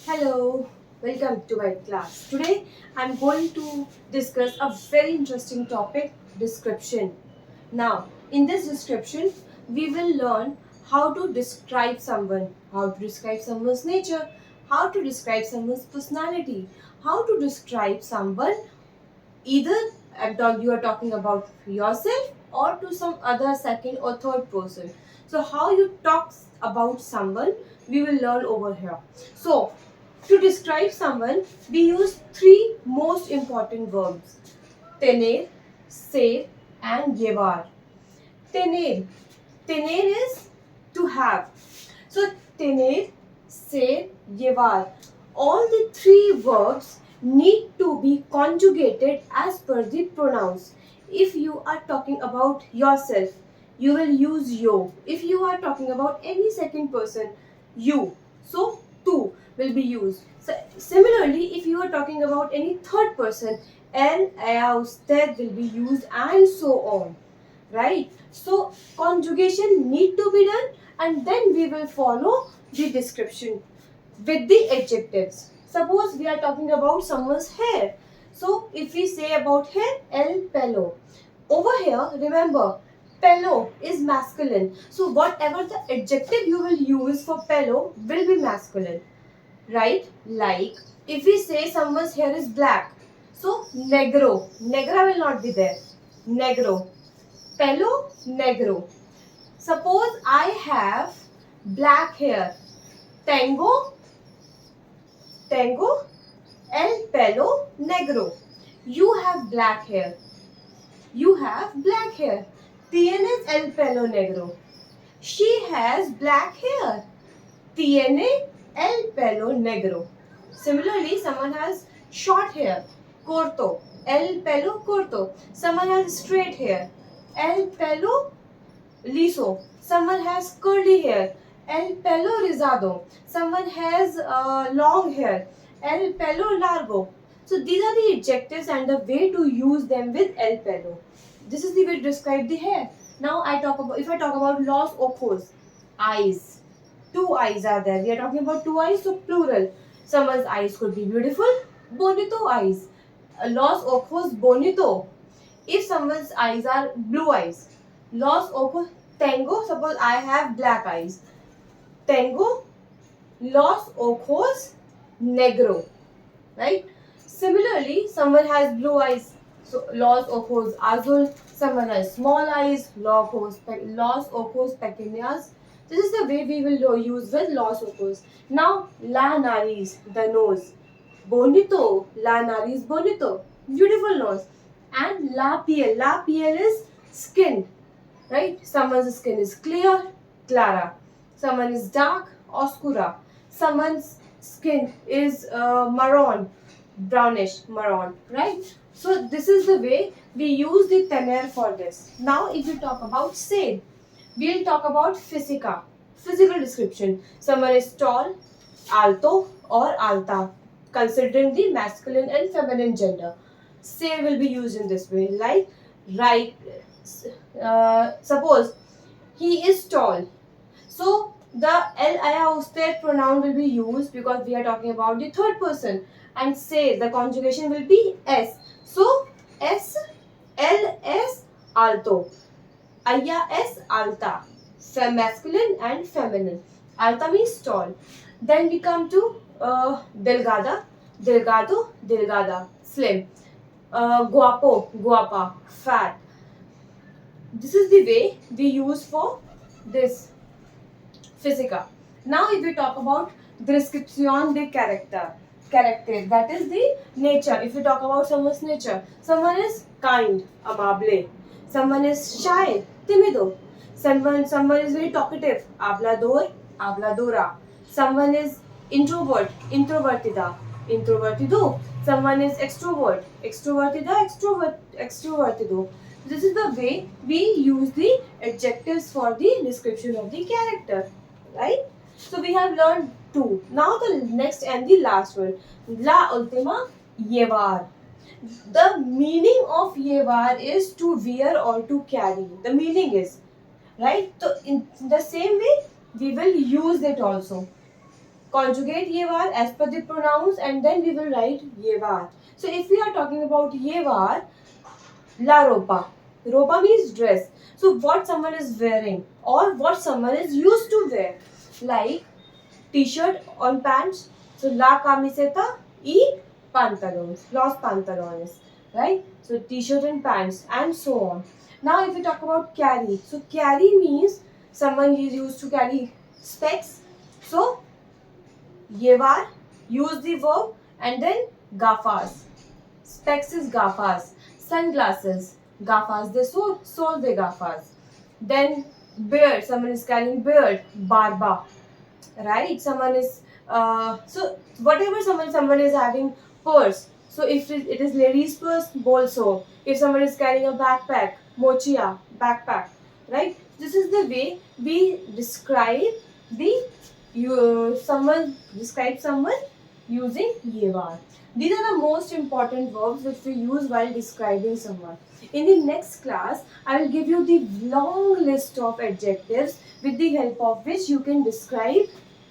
Hello, welcome to my class. Today I'm going to discuss a very interesting topic, description. Now, in this description, we will learn how to describe someone, how to describe someone's nature, how to describe someone's personality, how to describe someone either you are talking about yourself or to some other second or third person. So how you talk about someone we will learn over here. So to describe someone we use three most important verbs: tener, ser and llevar. Tener. Tener is to have. So tener, ser, llevar. All the three verbs need to be conjugated as per the pronouns. If you are talking about yourself, you will use yo. If you are talking about any second person, you. So tu will be used. So, similarly, if you are talking about any third person, el, ea, usted will be used and so on. Right? So conjugation need to be done and then we will follow the description with the adjectives. Suppose we are talking about someone's hair. So if we say about hair, el pelo. Over here, remember, pelo is masculine. So whatever the adjective you will use for pelo will be masculine. Right? Like if we say someone's hair is black. So negro. Negra will not be there. Negro. Pelo negro. Suppose I have black hair. Tengo el pelo negro. You have black hair. You have black hair. Tienes el pelo negro. She has black hair. Tiene el pelo negro. Similarly, someone has short hair. Corto. El pelo corto. Someone has straight hair. El pelo liso. Someone has curly hair. El pelo rizado. Someone has long hair. El pelo largo. So these are the adjectives and the way to use them with el pelo. This is the way to describe the hair. Now if I talk about los ojos, eyes. Two eyes are there. We are talking about two eyes, so plural. Someone's eyes could be beautiful, bonito eyes. Los ojos bonito. If someone's eyes are blue eyes, los ojos tengo. Suppose I have black eyes. Tengo los ojos negro. Right? Similarly, someone has blue eyes. So los ojos azul. Someone has small eyes. Los ojos pequeñas. This is the way we will use with los ojos. Now, la nariz, the nose. Bonito. La nariz bonito. Beautiful nose. And la piel is skin. Right? Someone's skin is clear, clara. Someone is dark, oscura. Someone's skin is maroon, brownish, maroon. Right? So this is the way we use the tener for this. Now if we talk about ser, we'll talk about physical description. Someone is tall, alto or alta, considering the masculine and feminine gender. Ser will be used in this way, like right. Suppose he is tall. So the el aya usted pronoun will be used because we are talking about the third person. And say the conjugation will be s. So s, l s alto, aya s alta, masculine and feminine. Alta means tall. Then we come to delgada, delgado, delgada, slim. Guapo, guapa, fat. This is the way we use for this physica. Now if we talk about descripción de character, that is the nature. If we talk about someone's nature, someone is kind, amable. Someone is shy, timido. Someone is very talkative, hablador, habladora. Someone is introvert, introvertida, introvertido. Someone is extrovert, extrovertida, extrovertido. This is the way we use the adjectives for the description of the character, right? So we have learned two. Now the next and the last one, la última, llevar. The meaning of llevar is to wear or to carry. The meaning is, right? So in the same way, we will use it also. conjugate ye var as per the pronouns, and then we will write ye var. So if we are talking about ye var, la ropa. Ropa means dress. So what someone is wearing or what someone is used to wear. Like t-shirt on pants. So la camiseta y pantalones. Los pantalones. Right? So t-shirt and pants and so on. Now if we talk about carry. So carry means someone is used to carry specs. So yevar, use the verb, and then gafas. Specs is gafas. Sunglasses, gafas, they sold the gafas. Then beard, someone is carrying beard, barba, right? Someone is so whatever someone is having purse. So if it is ladies purse, bolso. If someone is carrying a backpack, mochia, backpack, right? This is the way we describe the someone describe someone using yevar. These are the most important verbs which we use while describing someone. In the next class, I will give you the long list of adjectives with the help of which you can describe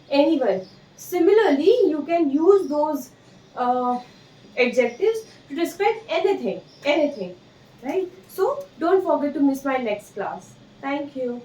anyone. Similarly, you can use those adjectives to describe anything, right? So don't forget to miss my next class. Thank you.